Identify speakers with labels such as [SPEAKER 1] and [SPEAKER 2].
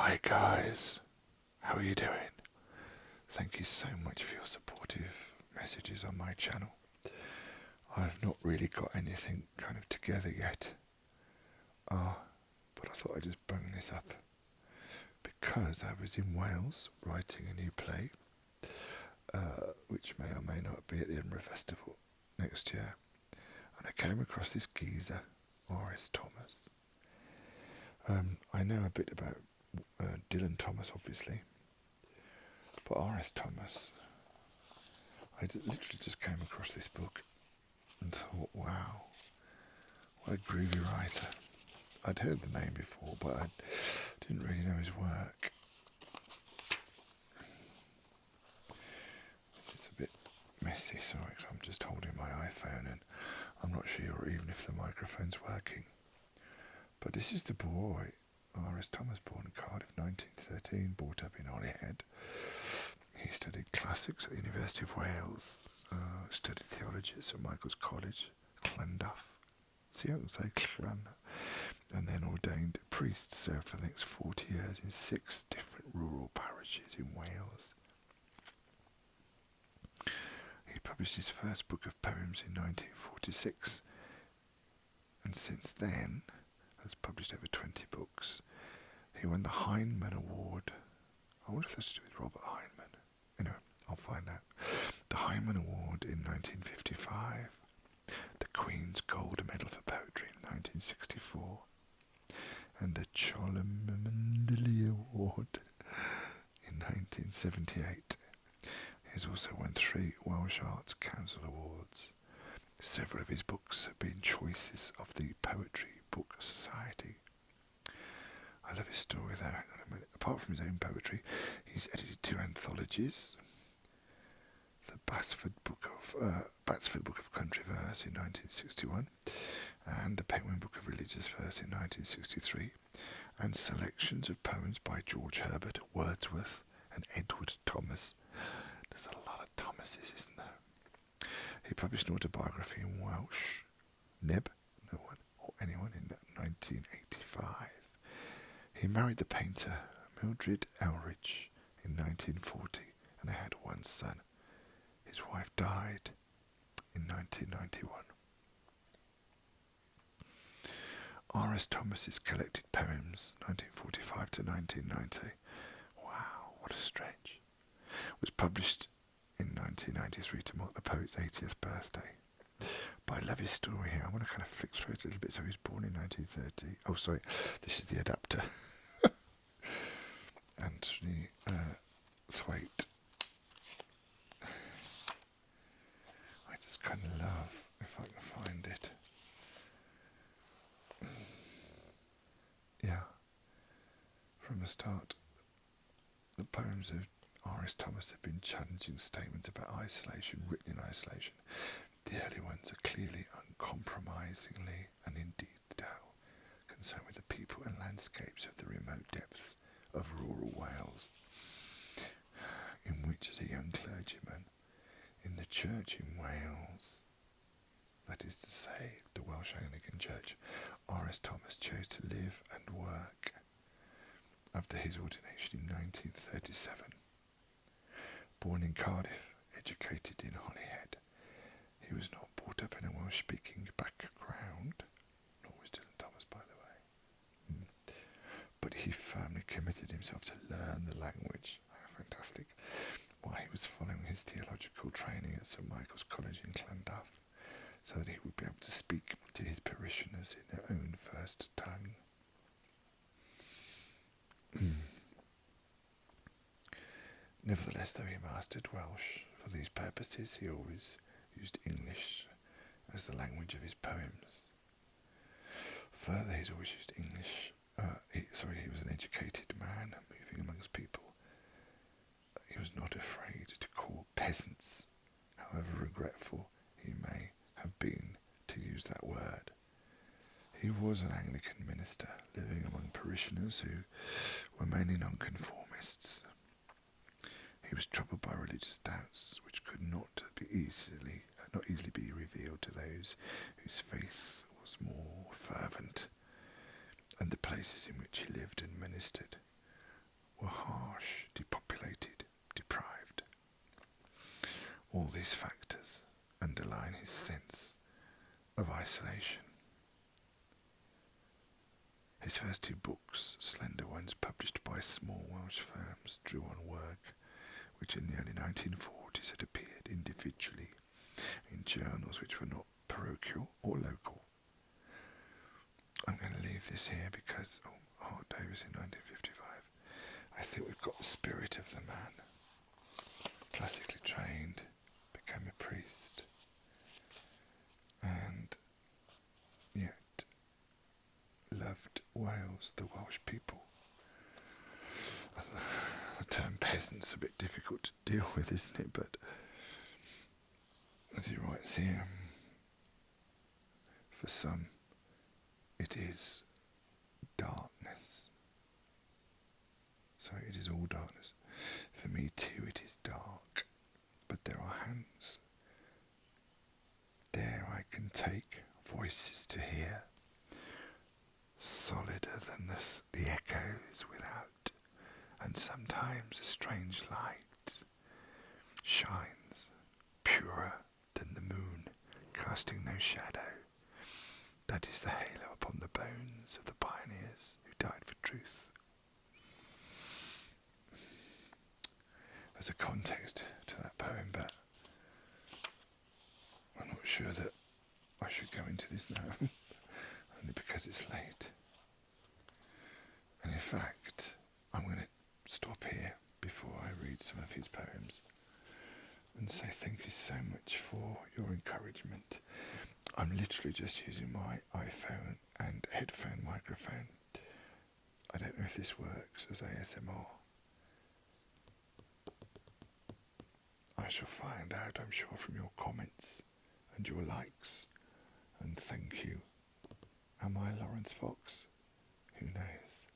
[SPEAKER 1] Hi guys, how are you doing? Thank you so much for your supportive messages on my channel. I've not really got anything kind of together yet, but I thought I'd just bung this up because I was in Wales writing a new play, which may or may not be at the Edinburgh Festival next year, and I came across this geezer, R.S. Thomas. I know a bit about Dylan Thomas, obviously, but R.S. Thomas, literally just came across this book and thought, wow, what a groovy writer. I'd heard the name before, but I didn't really know his work. This is a bit messy, sorry, because I'm just holding my iPhone and I'm not sure even if the microphone's working. But this is the boy, R.S. Thomas, born in Cardiff, 1913, brought up in Holyhead. He studied classics at the University of Wales, studied theology at St Michael's College, Llandaff. See how I can say Llandaff? And then ordained a priest, served for the next 40 years in 6 different rural parishes in Wales. He published his first book of poems in 1946, and since then has published over 20 books. He won the Heinemann Award. I wonder if that's to do with Robert Heinemann. Anyway, I'll find out. The Heinemann Award in 1955. The Queen's Gold Medal for Poetry in 1964. And the Cholmondeley Award in 1978. He has also won 3 Welsh Arts Council Awards. Several of his books have been choices of the Poetry Book Society. I love his story there. Apart from his own poetry, he's edited 2 anthologies. The Batsford Book of Country Verse in 1961, and the Penguin Book of Religious Verse in 1963, and selections of poems by George Herbert, Wordsworth, and Edward Thomas. There's a lot of Thomases, isn't there? He published an autobiography in Welsh, Neb, no one, or anyone, in 1985. He married the painter Mildred Elridge in 1940, and they had 1 son. His wife died in 1991. R.S. Thomas's collected poems, 1945 to 1990. Wow, what a stretch. Was published in 1993 to mark the poet's 80th birthday. But I love his story here. I want to kind of flick through it a little bit. So he was born in 1930. Oh, sorry, this is the adapter. Anthony Thwaite. I just kind of love, if I can find it. Yeah. From the start, the poems of R.S. Thomas have been challenging statements about isolation, written in isolation. The early ones are clearly, uncompromisingly, and in detail, concerned with the people and landscapes of the remote depth of rural Wales, in which, as a young clergyman in the church in Wales, that is to say, the Welsh Anglican Church, R.S. Thomas chose to live and work after his ordination in 1937. Born in Cardiff, educated in Holyhead, he was not brought up in a Welsh-speaking background, nor was Dylan Thomas, by the way. But he firmly committed himself to learn the language. Fantastic. While he was following his theological training at St Michael's College in Llandaff, so that he would be able to speak to his parishioners in their own first tongue. Nevertheless, though he mastered Welsh for these purposes, he always used English as the language of his poems. Further, he's always used English. He was an educated man, moving amongst people. He was not afraid to call peasants, however regretful he may have been to use that word. He was an Anglican minister, living among parishioners who were mainly nonconformists. He was troubled by religious doubts which could not easily be revealed to those whose faith was more fervent, and the places in which he lived and ministered were harsh, depopulated, deprived. All these factors underline his sense of isolation. His first two books, slender ones published by small Welsh firms, drew on work which in the early 1940s had appeared individually in journals which were not parochial or local. I'm going to leave this here because Hart Day was in 1955. I think we've got the spirit of the man. Classically trained, became a priest, and yet loved Wales, the Welsh people. The term peasant's a bit difficult to deal with, isn't it? But as he writes here, for some it is darkness. So it is all darkness. For me too it is dark, but there are hands. There I can take, voices to hear, solider than the echoes without, and sometimes a strange light shines, purer than the moon, casting no shadow. That is the halo upon the bones of the pioneers who died for truth. There's a context to that poem, but I'm not sure that I should go into this now, only because it's late. And in fact, I'm going to stop here before I read some of his poems and say thank you so much for your encouragement. I'm literally just using my iPhone and headphone microphone. I don't know if this works as ASMR. I shall find out, I'm sure, from your comments and your likes. And thank you. Am I Lawrence Fox? Who knows?